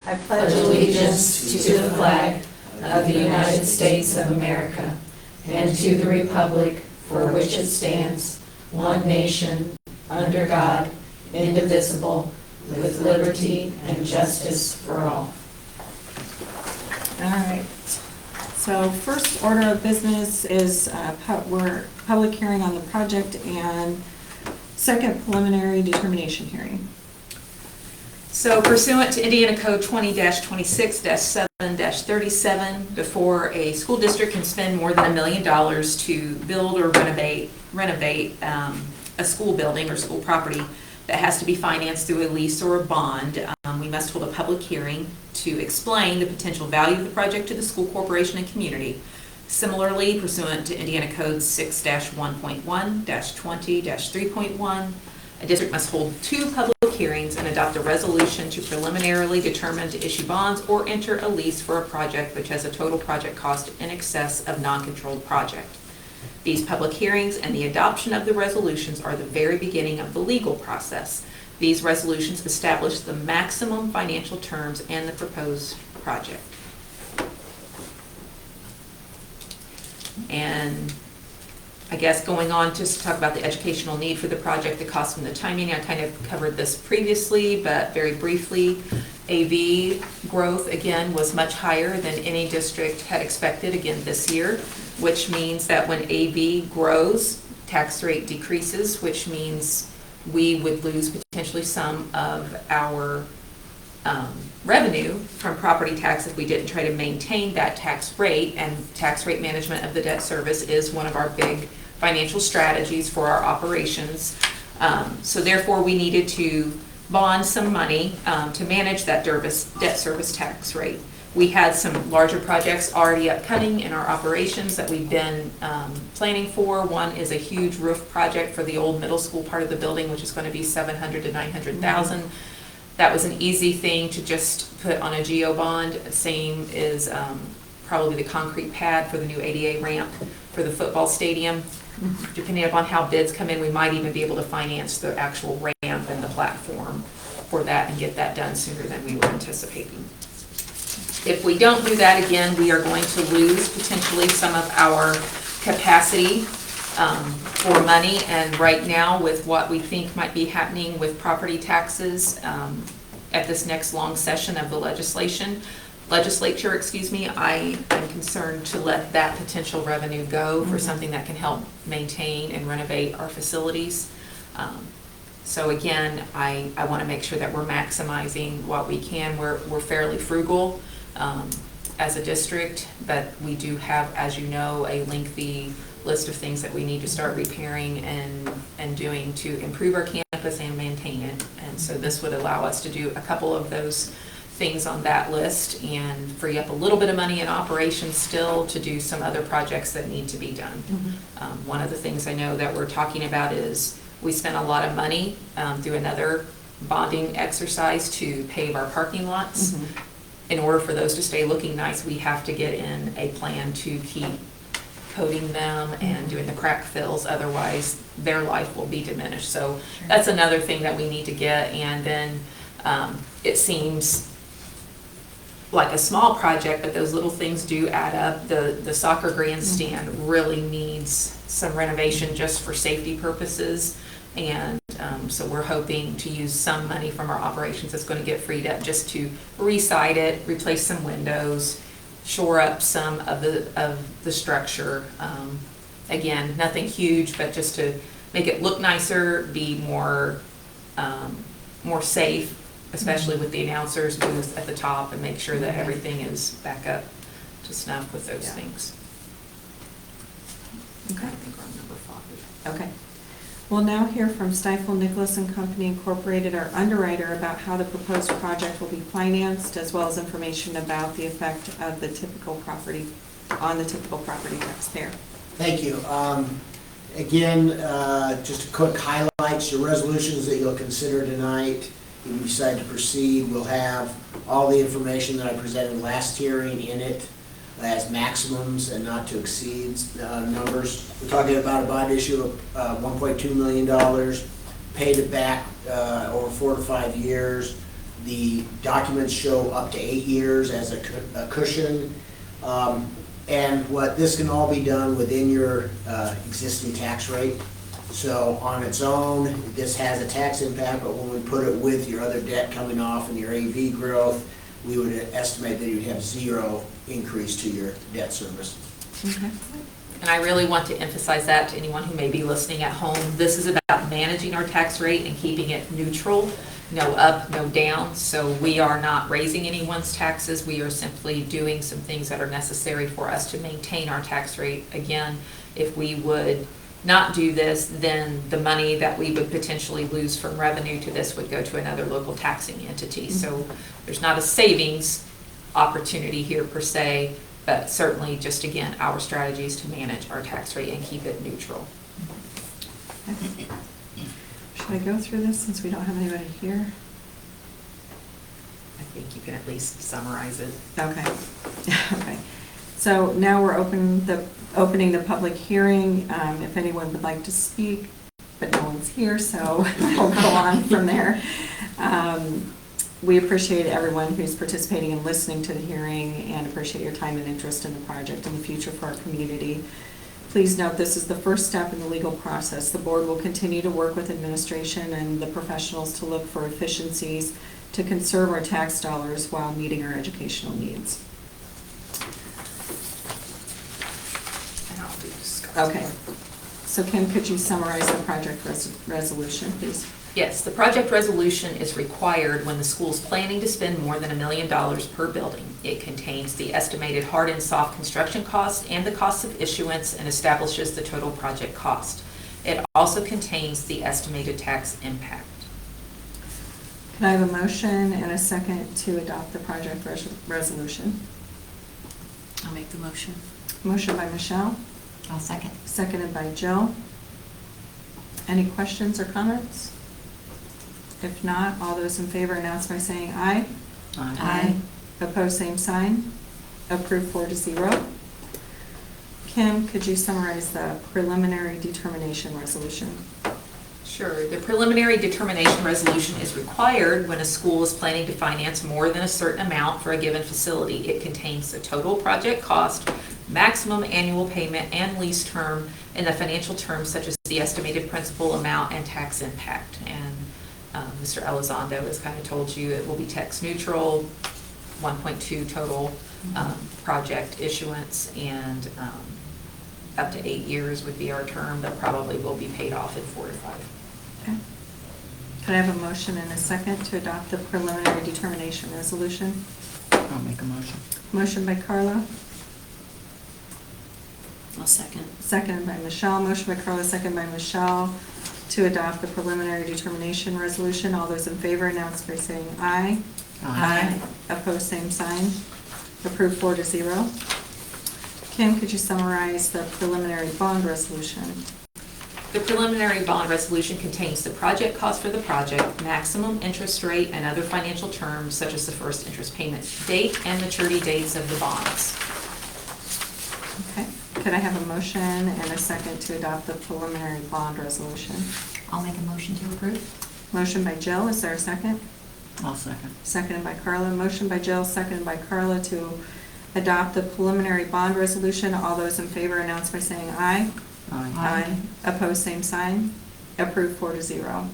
I pledge allegiance to the flag of the United States of America and to the republic for which it stands, one nation, under God, indivisible, with liberty and justice for all. All right. So first order of business is we're public hearing on the project and second preliminary determination hearing. So pursuant to Indiana Code 20-26-7-37, before a school district can spend more than $1 million to build or renovate a school building or school property that has to be financed through a lease or a bond, we must hold a public hearing to explain the potential value of the project to the school corporation and community. Similarly, pursuant to Indiana Code 6-1.1-20-3.1, a district must hold 2 public hearings and adopt a resolution to preliminarily determine to issue bonds or enter a lease for a project which has a total project cost in excess of non-controlled project. These public hearings and the adoption of the resolutions are the very beginning of the legal process. These resolutions establish the maximum financial terms and the proposed project. And I guess going on just to talk about the educational need for the project, the cost and the timing, I kind of covered this previously, but very briefly. AV growth, again, was much higher than any district had expected again this year, which means that when AV grows, tax rate decreases, which means we would lose potentially some of our revenue from property tax if we didn't try to maintain that tax rate, and tax rate management of the debt service is one of our big financial strategies for our operations. So therefore we needed to bond some money to manage that debt service tax rate. We had some larger projects already upcoming in our operations that we've been planning for. One is a huge roof project for the old middle school part of the building, which is going to be $700,000 to $900,000. That was an easy thing to just put on a GO bond. Same is probably the concrete pad for the new ADA ramp for the football stadium. Depending upon how bids come in, we might even be able to finance the actual ramp and the platform for that and get that done sooner than we were anticipating. If we don't do that, again, we are going to lose potentially some of our capacity for money. And right now, with what we think might be happening with property taxes at this next long session of the legislature, I am concerned to let that potential revenue go for something that can help maintain and renovate our facilities. So again, I want to make sure that we're maximizing what we can. We're fairly frugal as a district, but we do have, as you know, a lengthy list of things that we need to start repairing and doing to improve our campus and maintain it. And so this would allow us to do a couple of those things on that list and free up a little bit of money in operations still to do some other projects that need to be done. One of the things I know that we're talking about is we spent a lot of money through another bonding exercise to pave our parking lots. In order for those to stay looking nice, we have to get in a plan to keep coating them and doing the crack fills, otherwise their life will be diminished. So that's another thing that we need to get. And then it seems like a small project, but those little things do add up. The soccer grandstand really needs some renovation just for safety purposes. And so we're hoping to use some money from our operations that's going to get freed up just to re-side it, replace some windows, shore up some of the structure. Again, nothing huge, but just to make it look nicer, be more safe, especially with the announcers booth at the top, and make sure that everything is back up to snuff with those things. Okay. I think we're on number 5. Okay. We'll now hear from Stifel Nicholas and Company Incorporated, our underwriter, about how the proposed project will be financed, as well as information about the effect of the typical property taxpayer. Thank you. Again, just a quick highlights, your resolutions that you'll consider tonight. If you decide to proceed, we'll have all the information that I presented last hearing in it as maximums and not to exceed numbers. We're talking about a bond issue of $1.2 million, paid it back over 4 to 5 years. The documents show up to 8 years as a cushion. And what this can all be done within your existing tax rate. So on its own, this has a tax impact, but when we put it with your other debt coming off and your AV growth, we would estimate that you'd have 0 increase to your debt service. Okay. And I really want to emphasize that to anyone who may be listening at home. This is about managing our tax rate and keeping it neutral, no up, no down. So we are not raising anyone's taxes. We are simply doing some things that are necessary for us to maintain our tax rate. Again, if we would not do this, then the money that we would potentially lose from revenue to this would go to another local taxing entity. So there's not a savings opportunity here per se, but certainly just, again, our strategy is to manage our tax rate and keep it neutral. Should I go through this since we don't have anybody here? I think you can at least summarize it. Okay. Okay. So now we're opening the public hearing. If anyone would like to speak, but no one's here, so we'll go on from there. We appreciate everyone who's participating and listening to the hearing and appreciate your time and interest in the project and the future for our community. Please note this is the first step in the legal process. The board will continue to work with administration and the professionals to look for efficiencies to conserve our tax dollars while meeting our educational needs. And I'll do discuss. Okay. So Kim, could you summarize the project resolution, please? Yes, the project resolution is required when the school's planning to spend more than $1 million per building. It contains the estimated hard and soft construction costs and the costs of issuance and establishes the total project cost. It also contains the estimated tax impact. Can I have a motion and a second to adopt the project resolution? I'll make the motion. Motion by Michelle, I'll second. seconded by Jill. Any questions or comments? If not, all those in favor announce by saying aye. Aye. Opposed, same sign. Approved 4-0. Kim, could you summarize the preliminary determination resolution? Sure. The preliminary determination resolution is required when a school is planning to finance more than a certain amount for a given facility. It contains the total project cost, maximum annual payment, and lease term, and the financial terms such as the estimated principal amount and tax impact. And Mr. Elizondo has kind of told you it will be tax neutral, 1.2 total project issuance, and up to 8 years would be our term, but probably will be paid off in 4 to 5. Okay. Could I have a motion and a second to adopt the preliminary determination resolution? I'll make a motion. Motion by Carla, I'll second. seconded by Michelle. Motion by Carla, second by Michelle to adopt the preliminary determination resolution. All those in favor announce by saying aye. Aye. Opposed, same sign. Approved 4-0. Kim, could you summarize the preliminary bond resolution? The preliminary bond resolution contains the project cost for the project, maximum interest rate, and other financial terms such as the first interest payment date and maturity dates of the bonds. Okay. Could I have a motion and a second to adopt the preliminary bond resolution? I'll make a motion to approve. Motion by Jill, is there a second? I'll second. Seconded by Carla. Motion by Jill, seconded by Carla to adopt the preliminary bond resolution. All those in favor announce by saying aye. Aye. Opposed, same sign. Approved 4-0.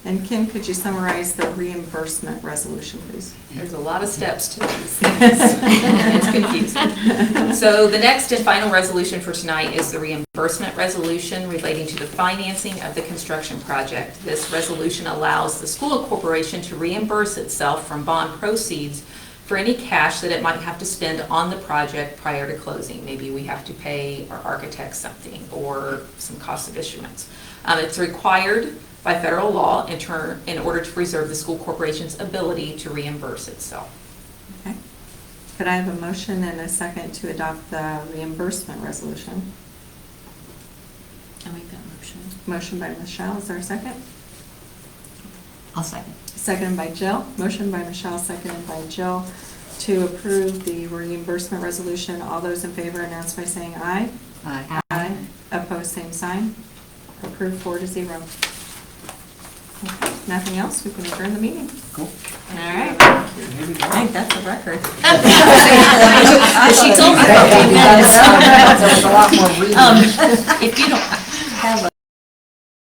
And Kim, could you summarize the reimbursement resolution, please? There's a lot of steps to these things. It's confusing. So the next and final resolution for tonight is the reimbursement resolution relating to the financing of the construction project. This resolution allows the school corporation to reimburse itself from bond proceeds for any cash that it might have to spend on the project prior to closing. Maybe we have to pay our architect something or some cost of issuance. It's required by federal law in order to preserve the school corporation's ability to reimburse itself. Okay. Could I have a motion and a second to adopt the reimbursement resolution? I'll make that motion. Motion by Michelle, is there a second? I'll second. Seconded by Jill. Motion by Michelle, seconded by Jill to approve the reimbursement resolution. All those in favor announce by saying aye. Aye. Aye. Opposed, same sign. Approved 4-0. Nothing else, we can adjourn the meeting. Cool. All right, I think that's a record. She told me. That was a lot more reading. If you don't have a